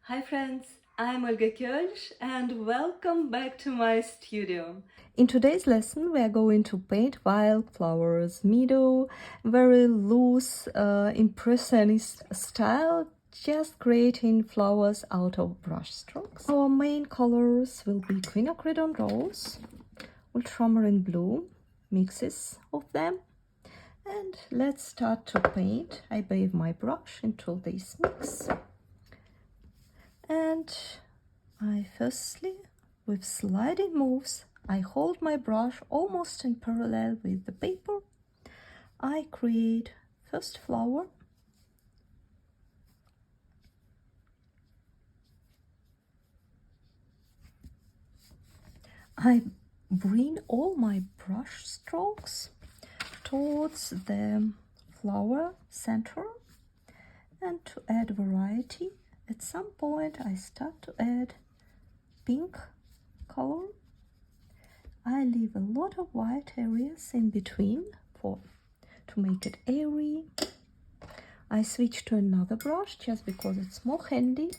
Hi friends, I'm Olga Koelsch and welcome back to my studio. In today's lesson we are going to paint wildflowers, meadow, very loose impressionist style, just creating flowers out of brush strokes. Our main colors will be quinacridone rose, ultramarine blue, mixes of them. And let's start to paint. I bathe my brush into this mix. And I firstly, with sliding moves, I hold my brush almost in parallel with the paper. I create first flower. I bring all my brush strokes towards the flower center, and to add variety, at some point I start to add pink color. I leave a lot of white areas in between to make it airy. I switch to another brush just because it's more handy.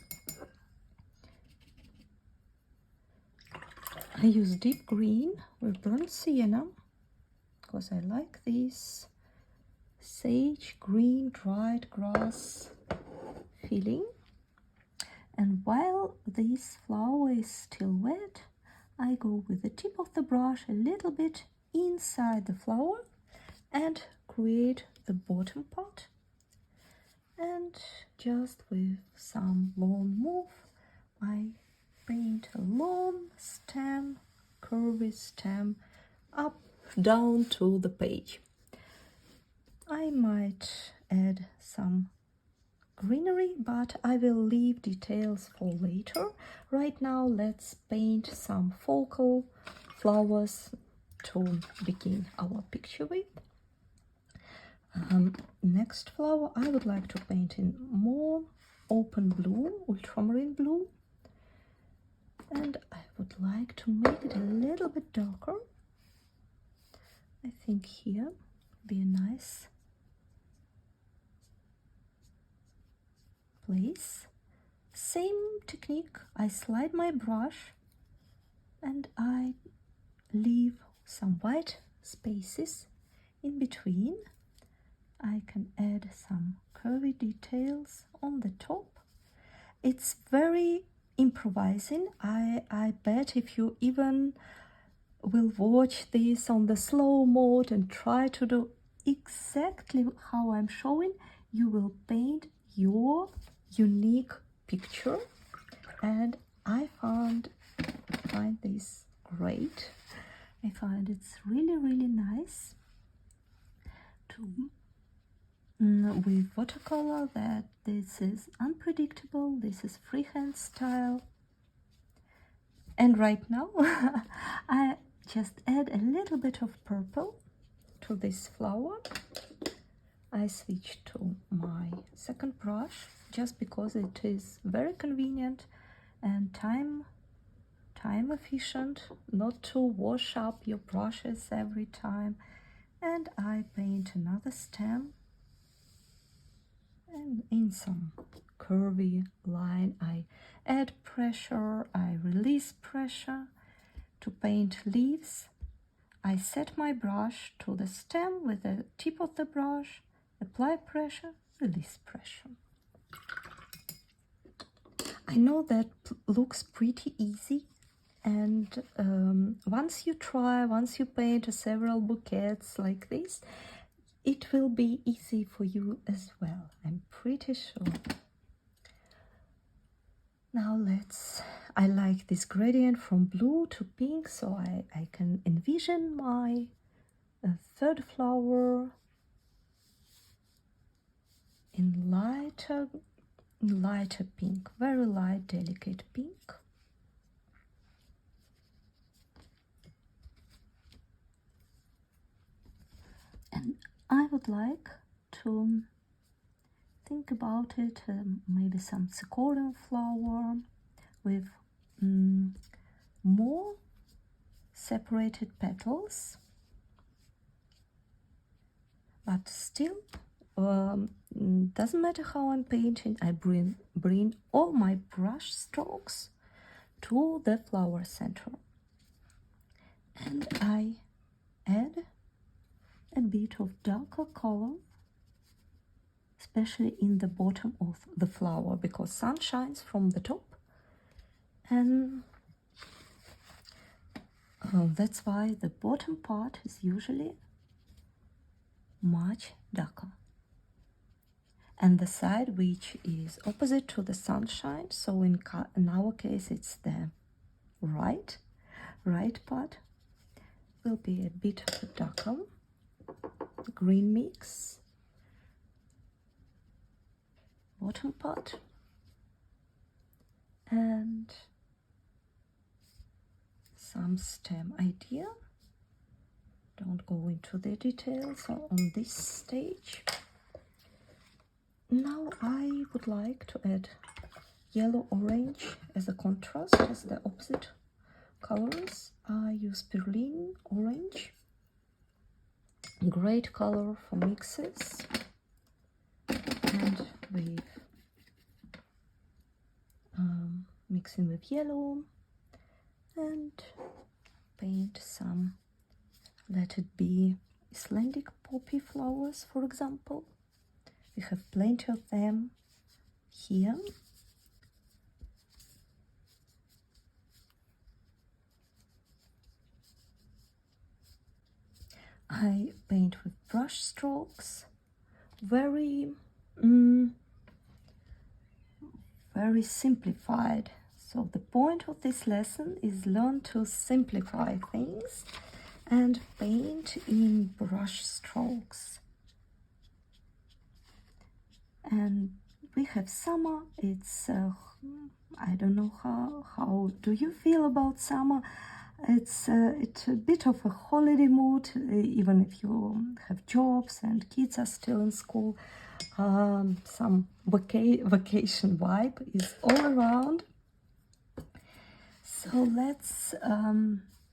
I use deep green with burnt sienna because I like this sage green dried grass feeling. And while this flower is still wet, I go with the tip of the brush a little bit inside the flower and create the bottom part. And just with some long move, I paint a long stem, curvy stem, up, down to the page. I might add some greenery, but I will leave details for later. Right now, let's paint some focal flowers to begin our picture with. Next flower I would like to paint in more open blue, ultramarine blue, and I would like to make it a little bit darker. I think here would be a nice place. Same technique, I slide my brush and I leave some white spaces in between. I can add some curvy details on the top. It's very improvising. I bet if you even will watch this on the slow mode and try to do exactly how I'm showing, you will paint your unique picture. And I find this great. I find it's really nice to with watercolor that this is unpredictable, this is freehand style. And right now I just add a little bit of purple to this flower. I switch to my second brush just because it is very convenient and time efficient not to wash up your brushes every time. And I paint another stem, and in some curvy line I add pressure, I release pressure. To paint leaves, I set my brush to the stem with the tip of the brush, apply pressure, release pressure. I know that looks pretty easy, and once you paint several bouquets like this, it will be easy for you as well, I'm pretty sure. Now I like this gradient from blue to pink, so I can envision my third flower in lighter pink, very light, delicate pink. And I would like to think about it, maybe some sequoia flower with more separated petals, but still doesn't matter how I'm painting, I bring all my brush strokes to the flower center, and I add a bit of darker color, especially in the bottom of the flower, because sun shines from the top, and that's why the bottom part is usually much darker, and the side which is opposite to the sunshine, so in our case it's the right part, will be a bit of a darker green mix. Bottom part, and some stem idea. Don't go into the details on this stage. Now I would like to add yellow orange as a contrast, as the opposite colors. I use perlin orange, great color for mixes, and with mixing with yellow, and paint some, let it be Icelandic poppy flowers, for example. We have plenty of them here. I paint with brush strokes, very simplified. So the point of this lesson is learn to simplify things and paint in brush strokes. And we have summer. It's I don't know how do you feel about summer? It's a bit of a holiday mood, even if you have jobs and kids are still in school. Some vacation vibe is all around. So let's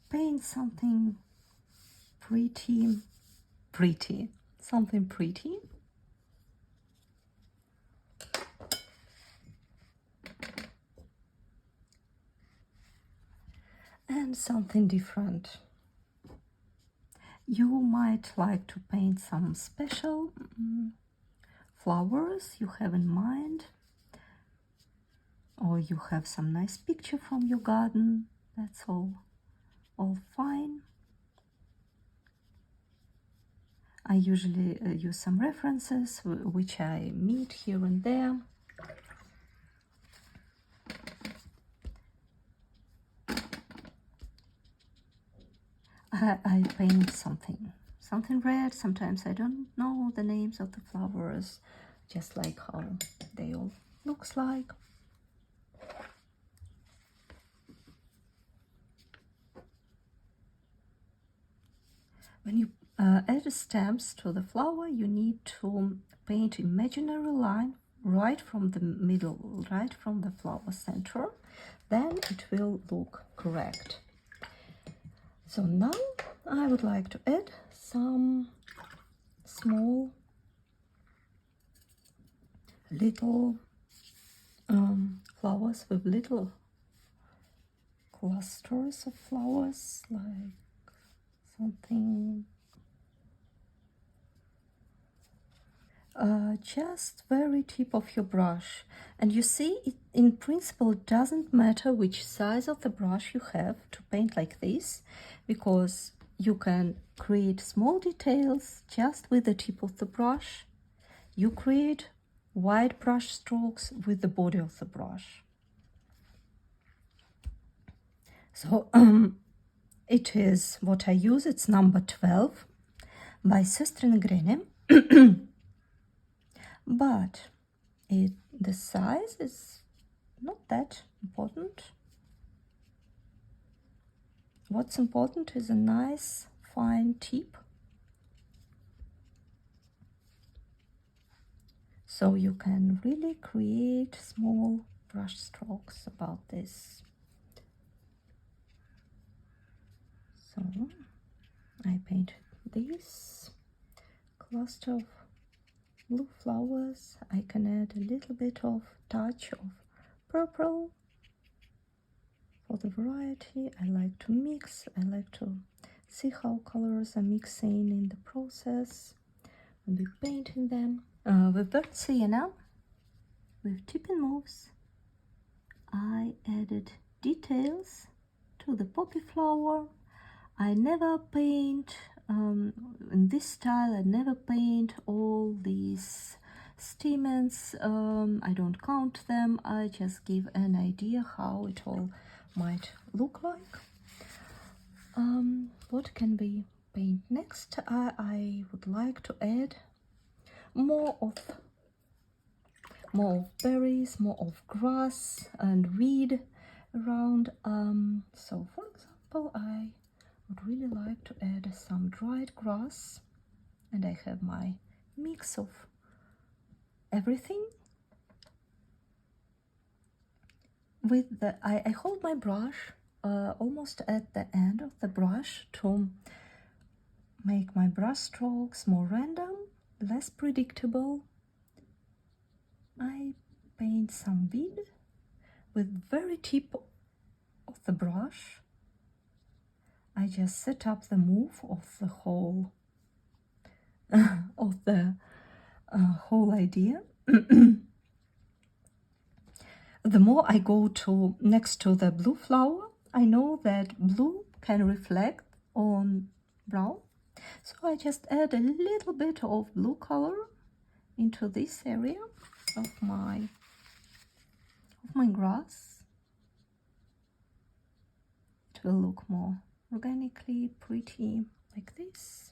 paint something pretty, something pretty. And something different. You might like to paint some special flowers you have in mind, or you have some nice picture from your garden. That's all fine. I usually use some references which I meet here and there. I paint something red. Sometimes I don't know the names of the flowers, just like how they all looks like. When you add stamps to the flower, you need to paint imaginary line right from the middle, right from the flower center. Then it will look correct. So now I would like to add some small little flowers with little clusters of flowers, like something just very tip of your brush. And you see, it in principle it doesn't matter which size of the brush you have to paint like this, because you can create small details just with the tip of the brush. You create wide brush strokes with the body of the brush. So it is what I use. It's number 12 by Søstrene Grene. But the size is not that important. What's important is a nice fine tip, so you can really create small brush strokes about this. So I painted this cluster of blue flowers, I can add a little bit of touch of purple for the variety. I like to mix, I like to see how colors are mixing in the process and be painting them. With burnt sienna, with tipping moves, I added details to the poppy flower. I never paint in this style. I never paint all these stamens. I don't count them. I just give an idea how it all might look like. What can we paint next? I would like to add more of berries, more of grass and weed around. So for example, I would really like to add some dried grass, and I have my mix of everything. With the I hold my brush almost at the end of the brush to make my brush strokes more random, less predictable. I paint some weed with very tip of the brush. I just set up the move of the whole of the whole idea. The more I go to next to the blue flower, I know that blue can reflect on brown, so I just add a little bit of blue color into this area of my grass. It will look more organically pretty like this.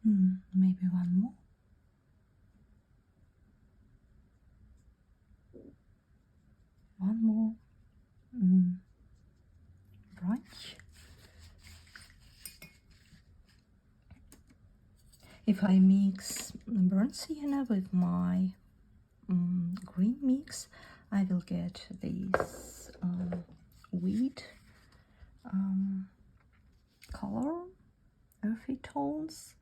Maybe one more. One more branch. If I mix burnt sienna with my green mix, I will get this wheat color, earthy tones,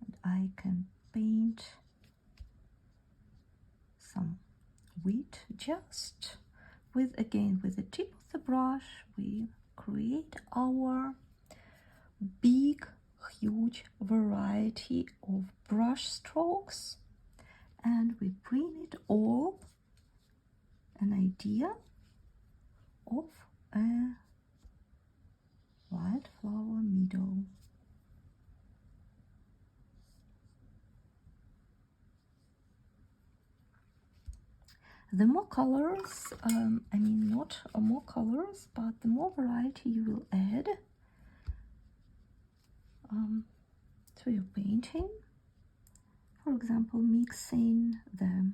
and I can paint some wheat just with, again, with the tip of the brush. We create our big, huge variety of brush strokes, and we bring it all an idea of a wildflower meadow. The more colors, I mean not more colors, but the more variety you will add to your painting. For example, mixing the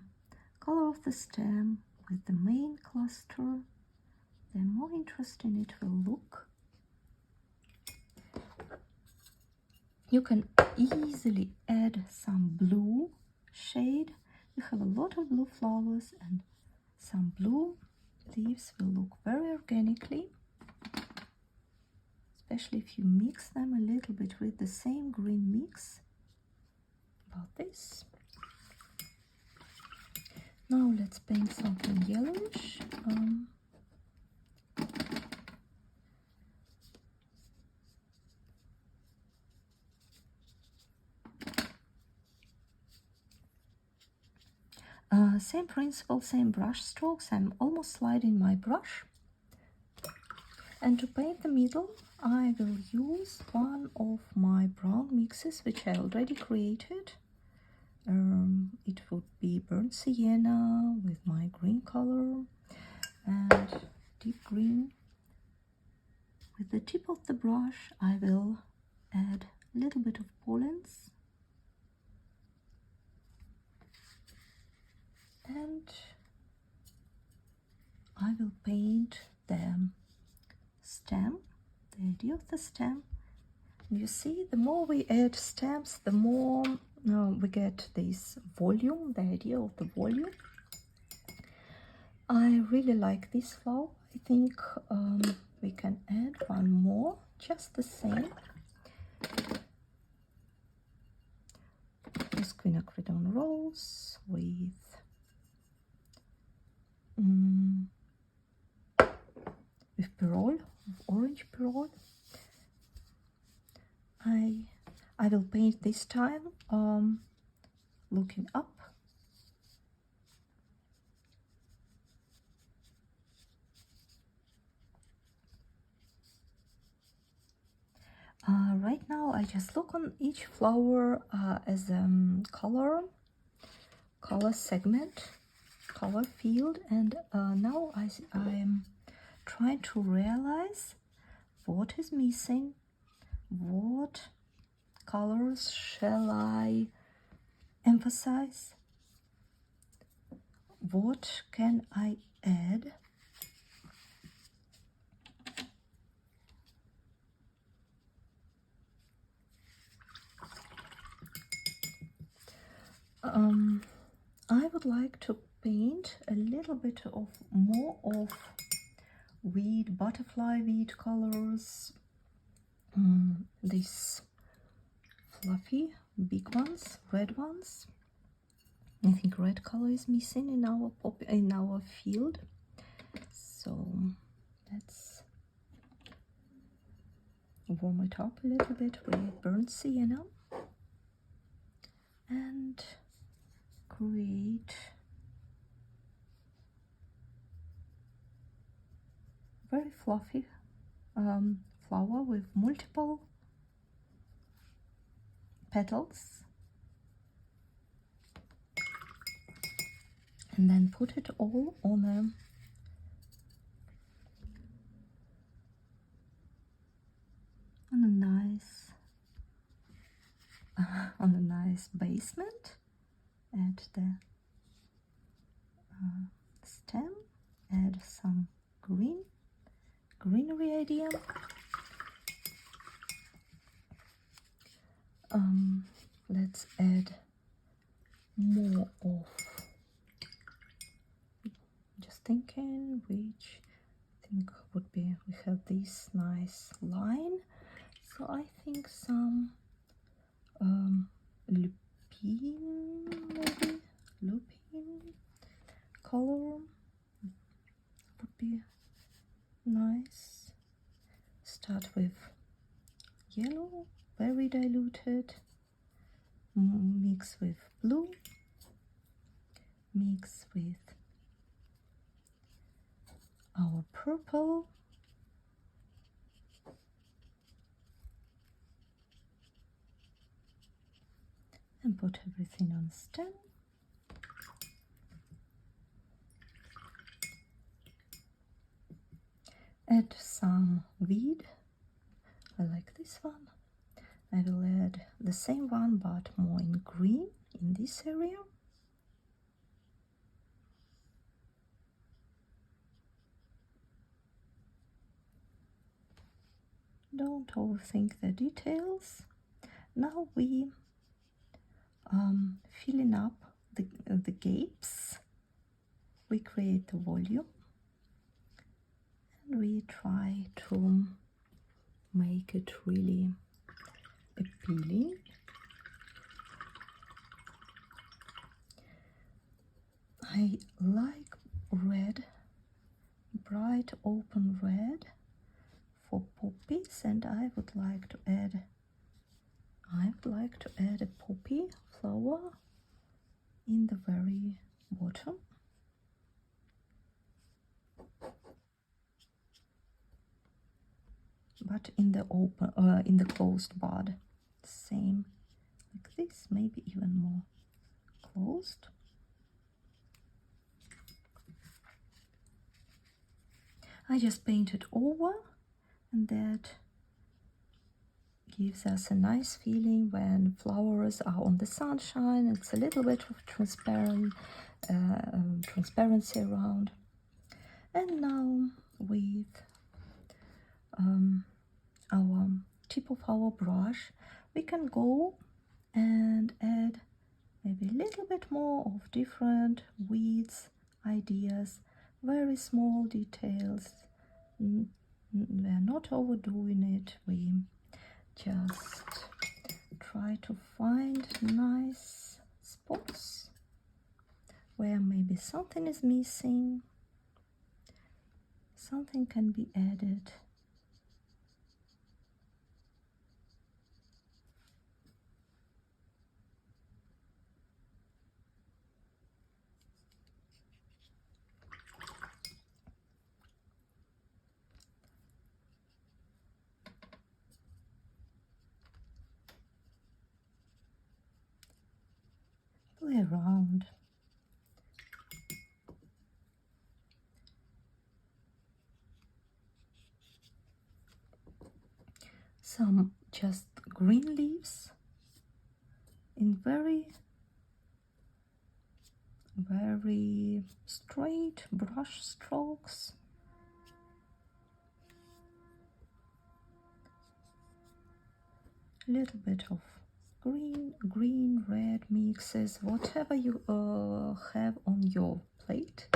color of the stem with the main cluster, the more interesting it will look. You can easily add some blue shade. You have a lot of blue flowers, and some blue leaves will look very organically, especially if you mix them a little bit with the same green mix. About this. Now let's paint something yellowish. Same principle, same brush strokes. I'm almost sliding my brush. And to paint the middle, I will use one of my brown mixes which I already created. It would be burnt sienna with my green color and deep green. With the tip of the brush, I will add a little bit of pollens. And I will paint the stem, the idea of the stem. And you see, the more we add stems, the more we get this volume, the idea of the volume. I really like this flower. I think we can add one more, just the same. this quinacridone rose with Perol, orange Perol. I will paint this time looking up. Right now I just look on each flower as a color segment, color field, and now I am trying to realize what is missing, what colors shall I emphasize, what can I add. I would like to paint a little bit of more of weed, butterfly weed colors, these fluffy big ones, red ones. I think red color is missing in our field, so let's warm it up a little bit with burnt sienna and create very fluffy flower with multiple petals, and then put it all on a nice basement at the stem. Add some greenery idea. Let's add more of, just thinking which I think would be, we have this nice line, so I think some lupine color would be nice. Start with yellow, very diluted, mix with blue, mix with our purple, and put everything on stem. Add some weed. I like this one. I will add the same one but more in green in this area. Don't overthink the details. Now we filling up the gapes. We create the volume and we try to make it really appealing. I like red, bright open red for poppies, and I would like to add a poppy flower in the very bottom. But in the in the closed bud, same like this, maybe even more closed. I just painted over, and that gives us a nice feeling when flowers are on the sunshine. It's a little bit of transparency around. And now with our tip of our brush, we can go and add maybe a little bit more of different weeds ideas, very small details. We are not overdoing it. We just try to find nice spots where maybe something is missing, something can be added. Play around. Some just green leaves in very straight brush strokes. A little bit of green, red mixes, whatever you have on your plate,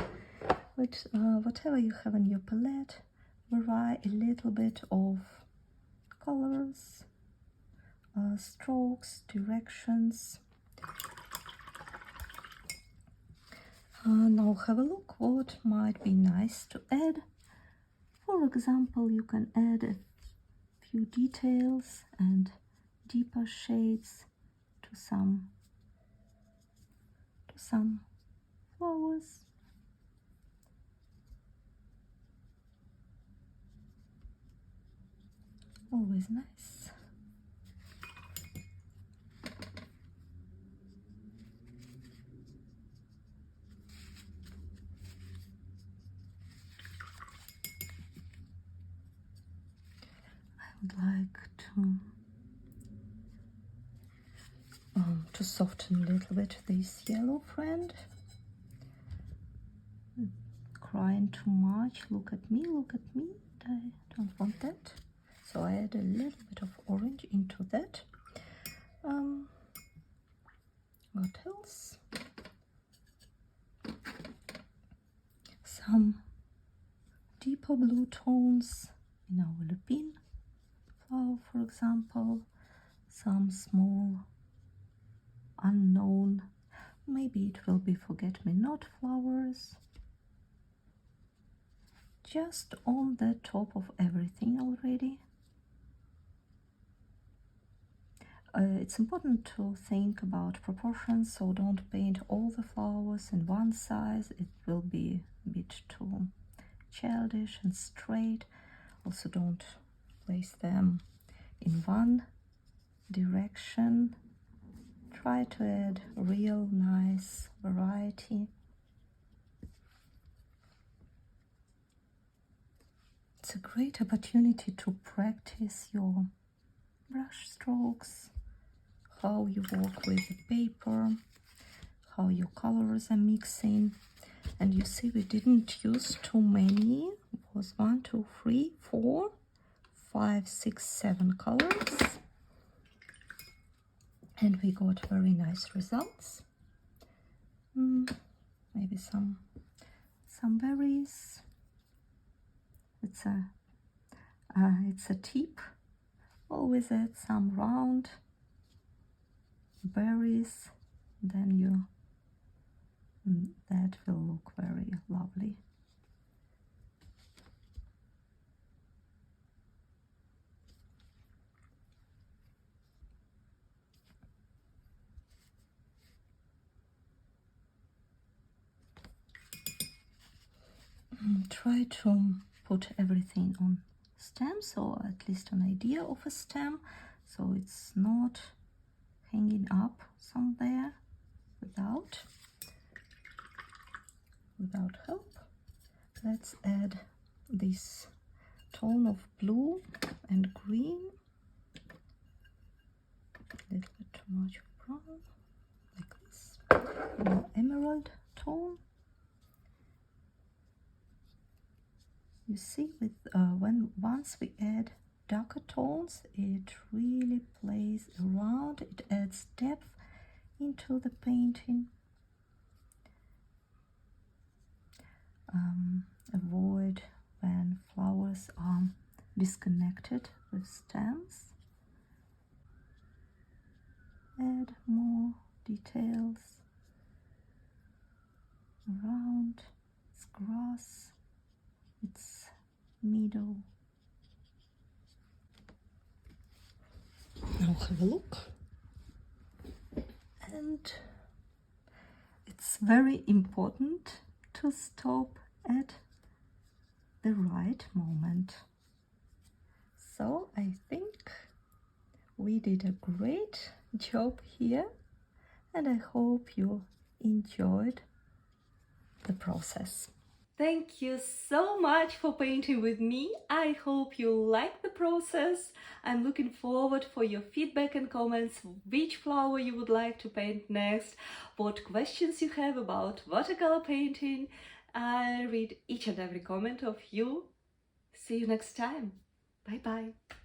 but whatever you have on your palette, vary a little bit of colors, strokes, directions. Now have a look what might be nice to add. For example, you can add a few details and deeper shades to some flowers. Always nice. I would like to soften a little bit this yellow friend. Crying too much. Look at me, look at me. I don't want that. So I add a little bit of orange into that. What else? Some deeper blue tones in our lupine flower, for example. Some small unknown, maybe it will be forget-me-not flowers. Just on the top of everything already. It's important to think about proportions, so don't paint all the flowers in one size. It will be a bit too childish and straight. Also, don't place them in one direction. Try to add real nice variety. It's a great opportunity to practice your brush strokes, how you work with the paper, how your colors are mixing. And you see we didn't use too many. It was 1, 2, 3, 4, 5, 6, 7 colors. And we got very nice results. Maybe some berries. It's a tip. Always add some round berries, then that will look very lovely. Try to put everything on stems, or at least an idea of a stem, so it's not hanging up somewhere without help. Let's add this tone of blue and green, a little bit too much brown, like this, more emerald tone. You see, with once we add darker tones, it really plays around. It adds depth into the painting. Avoid when flowers are disconnected with stems. Add more details around. It's grass, it's meadow. Now have a look. And it's very important to stop at the right moment. So I think we did a great job here, and I hope you enjoyed the process. Thank you so much for painting with me. I hope you like the process. I'm looking forward for your feedback and comments, which flower you would like to paint next, what questions you have about watercolor painting. I read each and every comment of you. See you next time. Bye bye.